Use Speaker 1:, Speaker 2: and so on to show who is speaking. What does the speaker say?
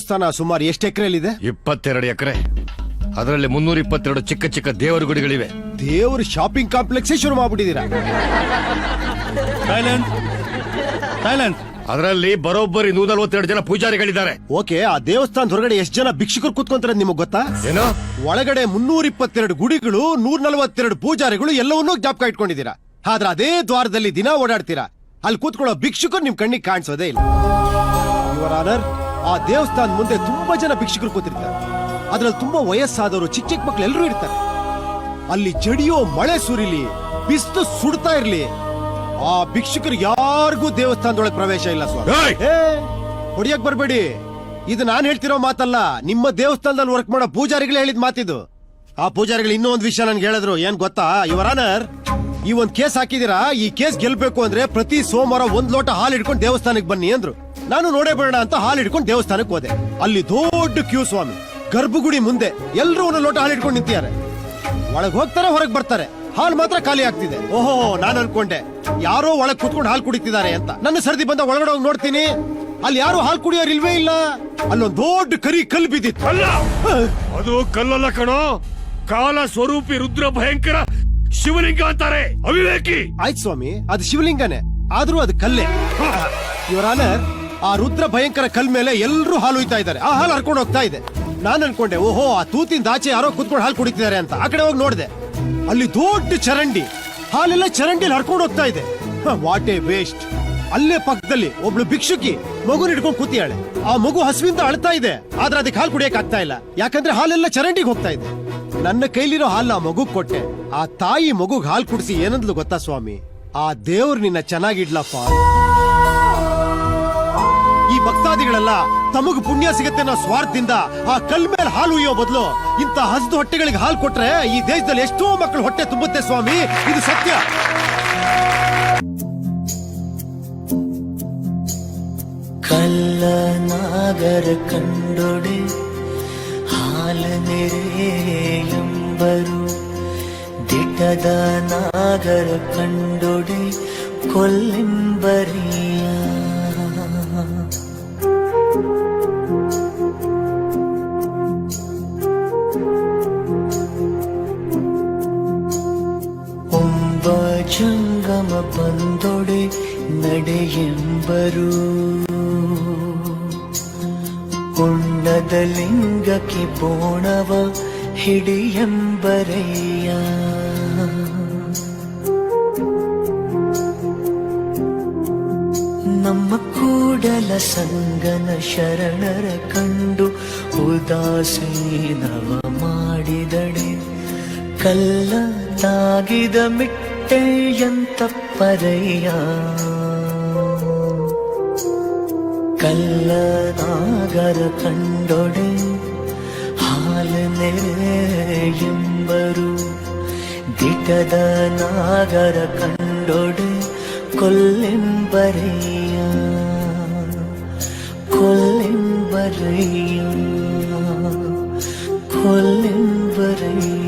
Speaker 1: ದೇವಸ್ಥಾನ ಸುಮಾರು ಎಷ್ಟು ಎಕರೆಯಲ್ಲಿದೆ?
Speaker 2: 22 ಎಕರೆ. ಅದರಲ್ಲಿ 322 ಚಿಕ್ಕ ಚಿಕ್ಕ ದೇವರ ಗುಡಿಗಳಿವೆ.
Speaker 1: ದೇವ್ರ ಶಾಪಿಂಗ್ ಕಾಂಪ್ಲೆಕ್ಸ್ ಶುರು ಮಾಡ್ಬಿಟ್ಟಿದ್ದೀರಾ?
Speaker 2: ಅದರಲ್ಲಿ ಬರೋಬ್ಬರಿ 142 ಜನ ಪೂಜಾರಿಗಳಿದ್ದಾರೆ.
Speaker 1: ಓಕೆ, ಆ ದೇವಸ್ಥಾನದ ಹೊರಗಡೆ ಎಷ್ಟು ಜನ ಭಿಕ್ಷುಕರು ಕೂತ್ಕೊಂತಾರೆ ನಿಮಗೆ ಗೊತ್ತಾ?
Speaker 2: ಏನೋ
Speaker 1: ಒಳಗಡೆ 322 ಗುಡಿಗಳು, 142 ಪೂಜಾರಿಗಳು ಎಲ್ಲವನ್ನೂ ಜ್ಞಾಪಕ ಇಟ್ಕೊಂಡಿದ್ದೀರಾ. ಆದ್ರೆ ಅದೇ ದ್ವಾರದಲ್ಲಿ ದಿನ ಓಡಾಡ್ತೀರಾ. ಅಲ್ಲಿ ಕೂತ್ಕೊಳ್ಳೋ ಭಿಕ್ಷುಕರು ನಿಮ್ ಕಣ್ಣಿಗೆ ಕಾಣಿಸೋದೇ ಇಲ್ಲ. ಯುವರ್ ಆನರ್, ಆ ದೇವಸ್ಥಾನ ಮುಂದೆ ತುಂಬಾ ಜನ ಭಿಕ್ಷುಕರು ಕೂತಿರ್ತಾರೆ. ಅದ್ರಲ್ಲಿ ತುಂಬಾ ವಯಸ್ಸಾದವರು, ಚಿಕ್ಕ ಚಿಕ್ಕ ಮಕ್ಳು ಎಲ್ಲರೂ ಇರ್ತಾರೆ. ಅಲ್ಲಿ ಜಡಿಯೋ ಮಳೆ ಸುರಿಲಿ, ಬಿಸಿಲು ಸುಡ್ತಾ ಇರ್ಲಿ, ಆ ಭಿಕ್ಷುಕರು ಯಾರಿಗೂ ದೇವಸ್ಥಾನದೊಳಗೆ ಪ್ರವೇಶ ಇಲ್ಲ ಸ್ವಾಮಿ. ಹೊಡಿಯಕ್ ಬರ್ಬೇಡಿ, ಇದು ನಾನ್ ಹೇಳ್ತಿರೋ ಮಾತಲ್ಲ, ನಿಮ್ಮ ದೇವಸ್ಥಾನದಲ್ಲಿ ವರ್ಕ್ ಮಾಡೋ ಪೂಜಾರಿಗಳು ಹೇಳಿದ ಮಾತಿದು. ಆ ಪೂಜಾರಿಗಳು ಇನ್ನೂ ಒಂದು ವಿಷಯ ನನ್ಗೆ ಹೇಳಿದ್ರು. ಏನ್ ಗೊತ್ತಾ ಯುವರ್ ಆನರ್, ಈ ಒಂದ್ ಕೇಸ್ ಹಾಕಿದಿರಾ, ಈ ಕೇಸ್ ಗೆಲ್ಬೇಕು ಅಂದ್ರೆ ಪ್ರತಿ ಸೋಮವಾರ 1 ಲೋಟ ಹಾಲು ಹಿಡ್ಕೊಂಡು ದೇವಸ್ಥಾನಕ್ಕೆ ಬನ್ನಿ ಅಂದ್ರು. ನಾನು ನೋಡೇ ಬೇಡ ಅಂತ ಹಾಲು ಹಿಡ್ಕೊಂಡು ದೇವಸ್ಥಾನಕ್ಕೆ ಹೋದೆ. ಅಲ್ಲಿ ದೊಡ್ಡ ಕ್ಯೂ ಸ್ವಾಮಿ. ಗರ್ಭಗುಡಿ ಮುಂದೆ ಎಲ್ಲರೂ 1 ಲೋಟ ಹಾಲು ಹಿಡ್ಕೊಂಡು ನಿಂತಿದ್ದಾರೆ. ಒಳಗ್ ಹೋಗ್ತಾರೆ, ಹೊರಗ್ ಬರ್ತಾರೆ, ಹಾಲು ಮಾತ್ರ ಖಾಲಿ ಆಗ್ತಿದೆ. ಓಹೋ, ನಾನು ಅನ್ಕೊಂಡೆ ಯಾರೋ ಒಳಗ್ ಕುತ್ಕೊಂಡು ಹಾಲು ಕುಡಿತಿದ್ದಾರೆ ಅಂತ. ನನ್ನ ಸರ್ದಿ ಬಂದ ಒಳಗಡೆ ಹೋಗಿ ನೋಡ್ತೀನಿ, ಅಲ್ಲಿ ಯಾರು ಹಾಲು ಕುಡಿಯೋರು ಇಲ್ವೇ ಇಲ್ಲ. ಅಲ್ಲೊಂದು ದೊಡ್ಡ ಕರಿ ಕಲ್ಲು ಬಿದ್ದಿತ್ತು.
Speaker 2: ಅದು ಕಲ್ಲಲ್ಲ ಕಣೋ, ಕಾಲ ಸ್ವರೂಪಿ ರುದ್ರ ಭಯಂಕರ ಶಿವಲಿಂಗ ಅಂತಾರೆ, ಅವಿವೇಕಿ.
Speaker 1: ಆಯ್ತು ಸ್ವಾಮಿ, ಅದು ಶಿವಲಿಂಗನೇ, ಆದ್ರೂ ಅದು ಕಲ್ಲೇ. ಯುವರ್ ಆನರ್, ಆ ರುದ್ರ ಭಯಂಕರ ಕಲ್ ಮೇಲೆ ಎಲ್ಲರೂ ಹಾಲು ಹುಯ್ತಾ ಇದ್ದಾರೆ. ಆ ಹಾಲು ಹರ್ಕೊಂಡು ಹೋಗ್ತಾ ಇದೆ. ನಾನು ಅನ್ಕೊಂಡೆ ಓಹೋ, ಆ ತೂತಿಂದ ಆಚೆ ಯಾರೋ ಕುತ್ಕೊಂಡು ಹಾಲು ಕುಡಿತಿದ್ದಾರೆ ಅಂತ. ಆ ಕಡೆ ಹೋಗಿ ನೋಡಿದೆ, ಅಲ್ಲಿ ದೊಡ್ಡ ಚರಂಡಿ, ಹಾಲೆಲ್ಲ ಚರಂಡಿಲಿ ಹರ್ಕೊಂಡು ಹೋಗ್ತಾ ಇದೆ. What A waste. ಅಲ್ಲೇ ಪಕ್ಕದಲ್ಲಿ ಒಬ್ಳು ಭಿಕ್ಷುಕಿ ಮಗು ಹಿಡ್ಕೊಂಡು ಕೂತಿಯಾಳೆ. ಆ ಮಗು ಹಸುವಿಂದ ಅಳ್ತಾ ಇದೆ, ಆದ್ರೆ ಅದಕ್ಕೆ ಹಾಲು ಕುಡಿಯಕ್ ಆಗ್ತಾ ಇಲ್ಲ, ಯಾಕಂದ್ರೆ ಹಾಲೆಲ್ಲ ಚರಂಡಿಗೆ ಹೋಗ್ತಾ ಇದೆ. ನನ್ನ ಕೈಲಿರೋ ಹಾಲು ಆ ಮಗು ಕೊಟ್ಟೆ. ಆ ತಾಯಿ ಮಗುಗ್ ಹಾಲು ಕುಡಿಸಿ ಏನಂದ್ಲು ಗೊತ್ತಾ ಸ್ವಾಮಿ? ಆ ದೇವ್ರು ನಿನ್ನ ಚೆನ್ನಾಗಿಡ್ಲಪ್ಪ. ಈ ಭಕ್ತಾದಿಗಳೆಲ್ಲ ತಮಗ್ ಪುಣ್ಯ ಸಿಗತ್ತೆ ಅನ್ನೋ ಸ್ವಾರ್ಥದಿಂದ ಆ ಕಲ್ ಮೇಲೆ ಹಾಲು ಉಯ್ಯೋ ಬದಲು ಇಂತ ಹಸ್ದು ಹೊಟ್ಟೆಗಳಿಗೆ ಹಾಲು ಕೊಟ್ರೆ ಈ ದೇಶದಲ್ಲಿ ಎಷ್ಟೋ ಮಕ್ಕಳು ಹೊಟ್ಟೆ ತುಂಬುತ್ತೆ ಸ್ವಾಮಿ, ಇದು ಸತ್ಯ.
Speaker 3: ಕಲ್ಲ ನಾಗರ ಕಂಡೊಡೆ ಹಾಲು ನೆರೆಯಂಬರು, ದಿಟದ ನಾಗರ ಕಂಡೊಡೆ ಕೊಲ್ಲಿಂಬರಿಯ. ಒಂಬ ಜಂಗಮ ಬಂದೊಡೆ ನಡೆಯೆಂಬರು, ಉಣ್ಣದ ಲಿಂಗಕ್ಕೆ ಬೋಣವ ಹಿಡಿಯಂಬರಯ್ಯ. ನಮ್ಮ ಕೂಡಲ ಸಂಗನ ಶರಣರ ಕಂಡು ಉದಾಸೀನವ ಮಾಡಿದಡೆ, ಕಲ್ಲ ತಾಗಿದ ಮಿಟ್ಟೆಯಂತಪ್ಪರಯ್ಯ. ಕಲ್ಲ ನಾಗರ ಕಂಡೊಡೆ ಹಾಲು ನೆರೆಯೆಂಬರು, ದಿಟದ ನಾಗರ ಕಂಡೊಡೆ ಕೊಲ್ಲಿಂಬರಯ್ಯ, ಕೊಲ್ಲಿಂಬರಯ್ಯ, ಕೊಲ್ಲಿಂಬರಯ್ಯ.